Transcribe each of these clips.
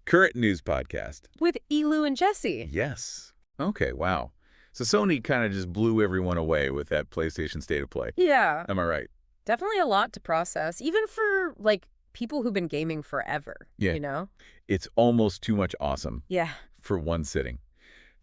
current news podcast. With Elu and Jesse. Yes. Okay, wow. So Sony kind of just blew everyone away with that PlayStation State of Play. Yeah. Am I right? Definitely a lot to process, even for, like, people who've been gaming forever, Yeah. you know? It's almost too much awesome Yeah. for one sitting.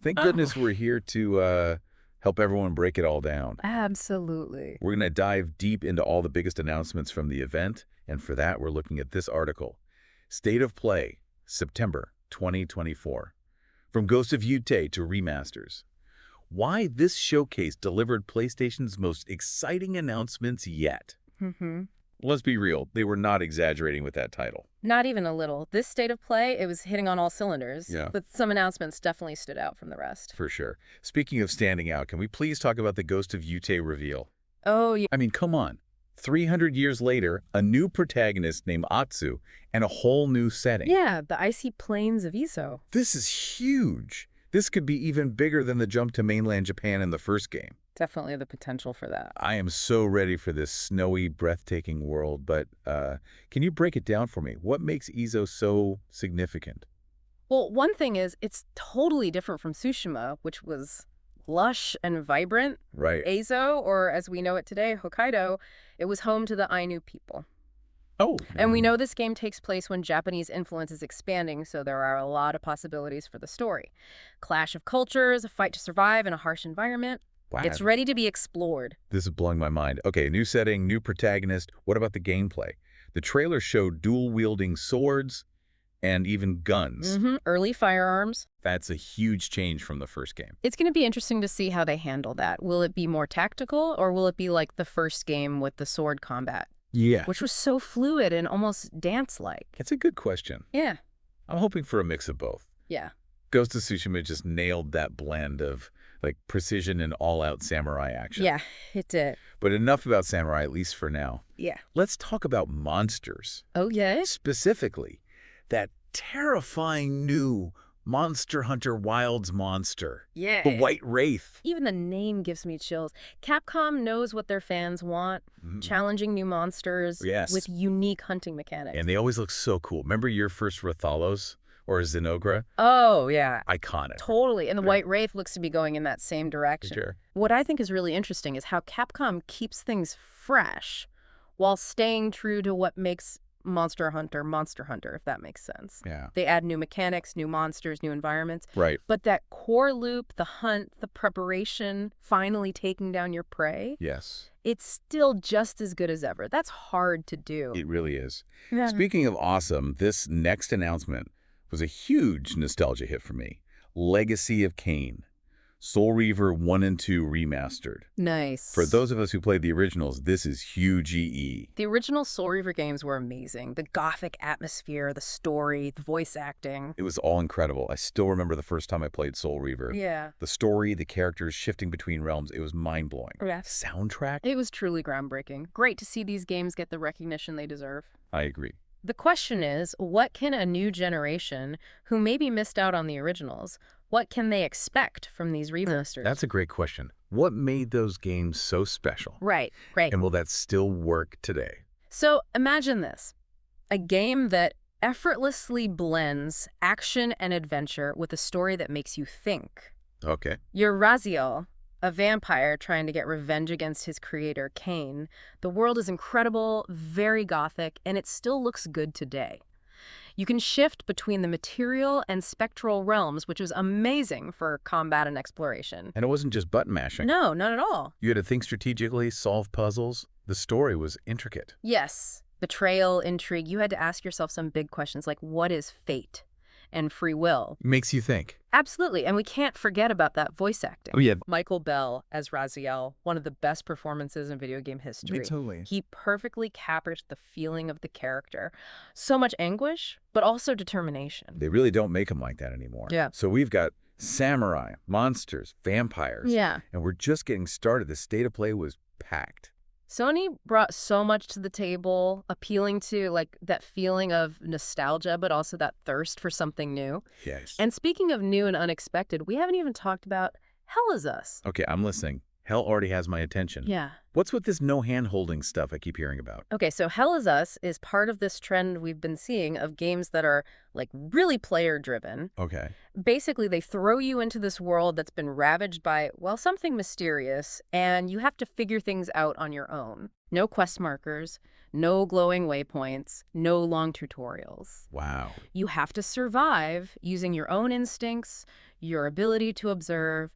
Thank goodness we're here to help everyone break it all down. Absolutely. We're going to dive deep into all the biggest announcements from the event, and for that, we're looking at this article. State of Play, September 2024. From Ghost of Yōtei to remasters. Why this showcase delivered PlayStation's most exciting announcements yet. Mm-hmm. Let's be real, they were not exaggerating with that title. Not even a little. This State of Play, it was hitting on all cylinders. Yeah. But some announcements definitely stood out from the rest. For sure. Speaking of standing out, can we please talk about the Ghost of Yōtei reveal? Oh, yeah. I mean, come on. 300 years later, a new protagonist named Atsu, and a whole new setting. Yeah, the icy plains of Iso. This is huge. This could be even bigger than the jump to mainland Japan in the first game. Definitely the potential for that. I am so ready for this snowy, breathtaking world, but can you break it down for me? What makes Iso so significant? Well, one thing is, it's totally different from Tsushima, which was lush and vibrant. Right. Eizo, or as we know it today, Hokkaido, it was home to the Ainu people. Oh. And we know this game takes place when Japanese influence is expanding, so there are a lot of possibilities for the story. Clash of cultures, a fight to survive in a harsh environment. Wow. It's ready to be explored. This is blowing my mind. Okay, new setting, new protagonist. What about the gameplay? The trailer showed dual-wielding swords and even guns. Early firearms. That's a huge change from the first game. It's going to be interesting to see how they handle that. Will it be more tactical, or will it be like the first game with the sword combat? Yeah. Which was so fluid and almost dance-like. It's a good question. Yeah. I'm hoping for a mix of both. Yeah. Ghost of Tsushima just nailed that blend of like precision and all-out samurai action. Yeah, it did. But enough about samurai, at least for now. Yeah. Let's talk about monsters. Oh, yeah? Specifically, that terrifying new Monster Hunter Wilds monster. Yeah. The White Wraith. Even the name gives me chills. Capcom knows what their fans want. Challenging new monsters with unique hunting mechanics. And they always look so cool. Remember your first Rathalos or Xenogra? Oh, yeah. Iconic. Totally. And the White Wraith looks to be going in that same direction. Sure. What I think is really interesting is how Capcom keeps things fresh while staying true to what makes Monster Hunter, if that makes sense. Yeah. They add new mechanics, new monsters, new environments. Right. But that core loop, the hunt, the preparation, finally taking down your prey, Yes. it's still just as good as ever. That's hard to do. It really is. Yeah. Speaking of awesome, this next announcement was a huge nostalgia hit for me. Legacy of Kain. Soul Reaver 1 and 2 remastered. Nice. For those of us who played the originals, this is huge EE. The original Soul Reaver games were amazing. The gothic atmosphere, the story, the voice acting. It was all incredible. I still remember the first time I played Soul Reaver. Yeah. The story, the characters shifting between realms, it was mind-blowing. Yeah. Soundtrack? It was truly groundbreaking. Great to see these games get the recognition they deserve. I agree. The question is, what can a new generation who maybe missed out on the originals, what can they expect from these remasters? That's a great question. What made those games so special? Right. And will that still work today? So imagine this, a game that effortlessly blends action and adventure with a story that makes you think. Okay. You're Raziel, a vampire trying to get revenge against his creator, Kain. The world is incredible, very gothic, and it still looks good today. You can shift between the material and spectral realms, which was amazing for combat and exploration. And it wasn't just button mashing. No, not at all. You had to think strategically, solve puzzles. The story was intricate. Yes. Betrayal, intrigue. You had to ask yourself some big questions like, what is fate and free will? Makes you think. Absolutely. And we can't forget about that voice acting. Oh, yeah. Michael Bell as Raziel, one of the best performances in video game history. Totally. He perfectly captures the feeling of the character. So much anguish, but also determination. They really don't make them like that anymore. Yeah. So we've got samurai, monsters, vampires. Yeah. And we're just getting started. The state of play was packed. Sony brought so much to the table, appealing to like that feeling of nostalgia, but also that thirst for something new. Yes. And speaking of new and unexpected, we haven't even talked about Hell Is Us. Okay, I'm listening. Hell already has my attention. Yeah. What's with this no hand-holding stuff I keep hearing about? Okay, so Hell is Us is part of this trend we've been seeing of games that are, like, really player-driven. Okay. Basically, they throw you into this world that's been ravaged by, well, something mysterious, and you have to figure things out on your own. No quest markers, no glowing waypoints, no long tutorials. Wow. You have to survive using your own instincts, your ability to observe,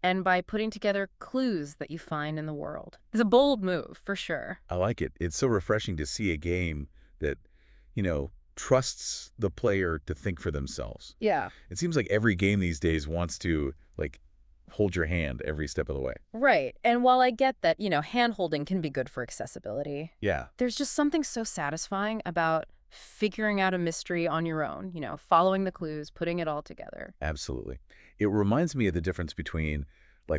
and by putting together clues that you find in the world. It's a bold move, for sure. I like it. It's so refreshing to see a game that, trusts the player to think for themselves. Yeah. It seems like every game these days wants to, hold your hand every step of the way. Right. And while I get that, hand-holding can be good for accessibility, Yeah. there's just something so satisfying about figuring out a mystery on your own, following the clues, putting it all together. Absolutely. It reminds me of the difference between,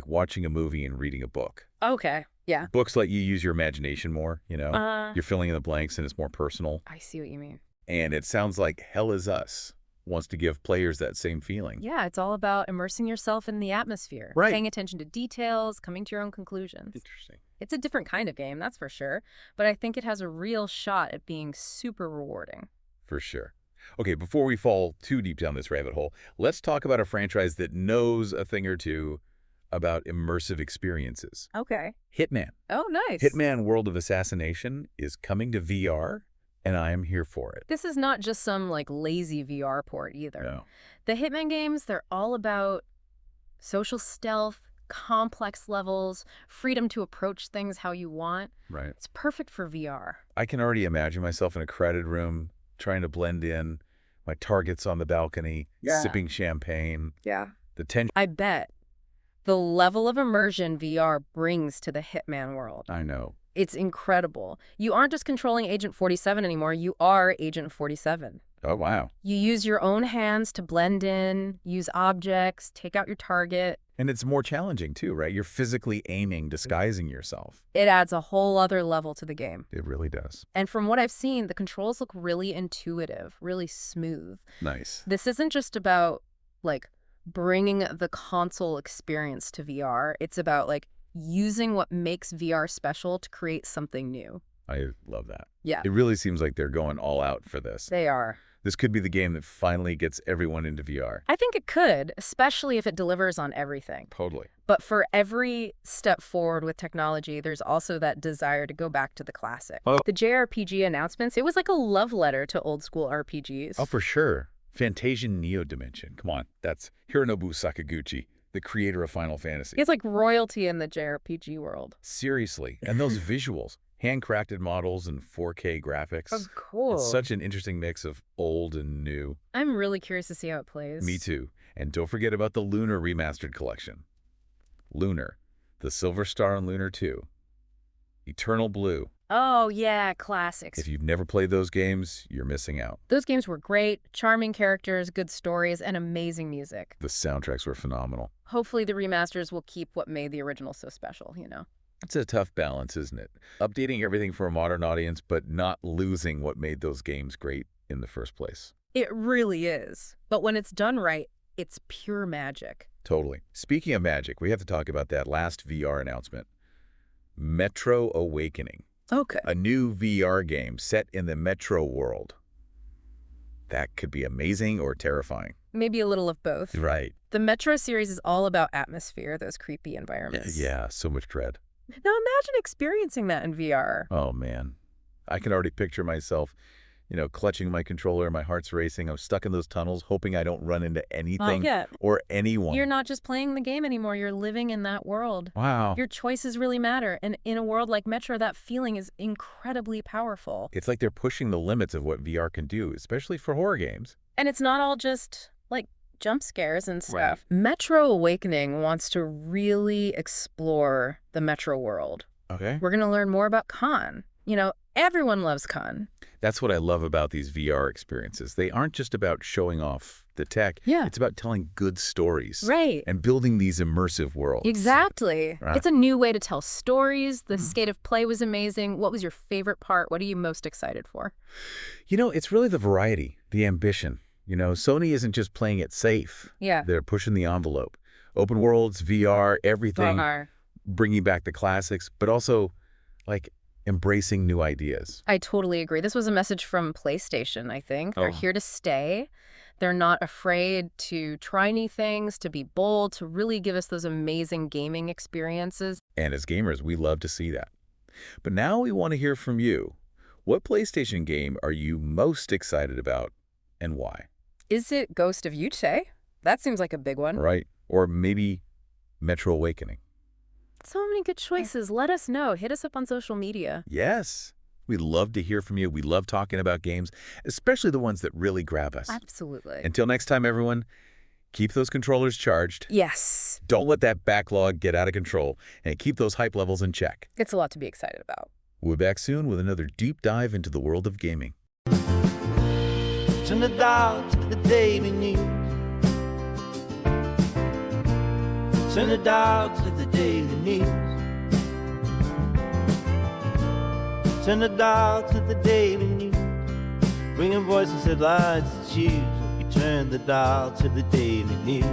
watching a movie and reading a book. Okay. Yeah. Books let you use your imagination more, You're filling in the blanks and it's more personal. I see what you mean. And it sounds like Hell is Us wants to give players that same feeling. Yeah, it's all about immersing yourself in the atmosphere, Right. paying attention to details, coming to your own conclusions. Interesting. It's a different kind of game, that's for sure, but I think it has a real shot at being super rewarding. For sure. Okay, before we fall too deep down this rabbit hole, let's talk about a franchise that knows a thing or two about immersive experiences. Okay. Hitman. Oh, nice. Hitman World of Assassination is coming to VR, and I am here for it. This is not just some, lazy VR port either. No. The Hitman games, they're all about social stealth, complex levels, freedom to approach things how you want. Right. It's perfect for VR. I can already imagine myself in a crowded room, trying to blend in, my targets on the balcony, sipping champagne. Yeah. The tension. I bet the level of immersion VR brings to the Hitman world. I know. It's incredible. You aren't just controlling Agent 47 anymore, you are Agent 47. Oh, wow. You use your own hands to blend in, use objects, take out your target. And it's more challenging, too, right? You're physically aiming, disguising yourself. It adds a whole other level to the game. It really does. And from what I've seen, the controls look really intuitive, really smooth. Nice. This isn't just about, bringing the console experience to VR. It's about, using what makes VR special to create something new. I love that. Yeah. It really seems like they're going all out for this. They are. This could be the game that finally gets everyone into VR. I think it could, especially if it delivers on everything. Totally. But for every step forward with technology, there's also that desire to go back to the classic. Oh. The JRPG announcements, it was like a love letter to old school RPGs. Oh, for sure. Fantasian Neo Dimension. Come on. That's Hironobu Sakaguchi, the creator of Final Fantasy. It's like royalty in the JRPG world. Seriously. And those visuals. Handcrafted models and 4K graphics. Oh, cool. It's such an interesting mix of old and new. I'm really curious to see how it plays. Me too. And don't forget about the Lunar Remastered Collection. Lunar, the Silver Star on Lunar 2, Eternal Blue. Oh, yeah, classics. If you've never played those games, you're missing out. Those games were great, charming characters, good stories, and amazing music. The soundtracks were phenomenal. Hopefully the remasters will keep what made the original so special, It's a tough balance, isn't it? Updating everything for a modern audience, but not losing what made those games great in the first place. It really is. But when it's done right, it's pure magic. Totally. Speaking of magic, we have to talk about that last VR announcement. Metro Awakening. Okay. A new VR game set in the Metro world. That could be amazing or terrifying. Maybe a little of both. Right. The Metro series is all about atmosphere, those creepy environments. Yeah, so much dread. Now imagine experiencing that in VR. Oh, man. I can already picture myself, clutching my controller, my heart's racing. I'm stuck in those tunnels, hoping I don't run into anything or anyone. You're not just playing the game anymore. You're living in that world. Wow. Your choices really matter. And in a world like Metro, that feeling is incredibly powerful. It's like they're pushing the limits of what VR can do, especially for horror games. And it's not all just, jump scares and stuff. Right. Metro Awakening wants to really explore the Metro world. Okay. We're going to learn more about Kain. Everyone loves Kain. That's what I love about these VR experiences. They aren't just about showing off the tech. Yeah. It's about telling good stories. Right. And building these immersive worlds. Exactly. Right. It's a new way to tell stories. The state of play was amazing. What was your favorite part? What are you most excited for? It's really the variety, the ambition. Sony isn't just playing it safe. Yeah. They're pushing the envelope. Open worlds, VR, everything. bringing back the classics, but also, like, embracing new ideas. I totally agree. This was a message from PlayStation, I think. They're Oh. here to stay. They're not afraid to try new things, to be bold, to really give us those amazing gaming experiences. And as gamers, we love to see that. But now we want to hear from you. What PlayStation game are you most excited about, and why? Is it Ghost of Yōtei? That seems like a big one. Right? Or maybe Metro Awakening. So many good choices. Let us know. Hit us up on social media. Yes. We love to hear from you. We love talking about games, especially the ones that really grab us. Absolutely. Until next time, everyone, keep those controllers charged. Yes. Don't let that backlog get out of control, and keep those hype levels in check. It's a lot to be excited about. We'll be back soon with another deep dive into the world of gaming. Turn the dial to the daily news. Turn the dial to the daily news. Turn the dial to the daily news. Bringing voices, headlines, and shoes. You turn the dial to the daily news.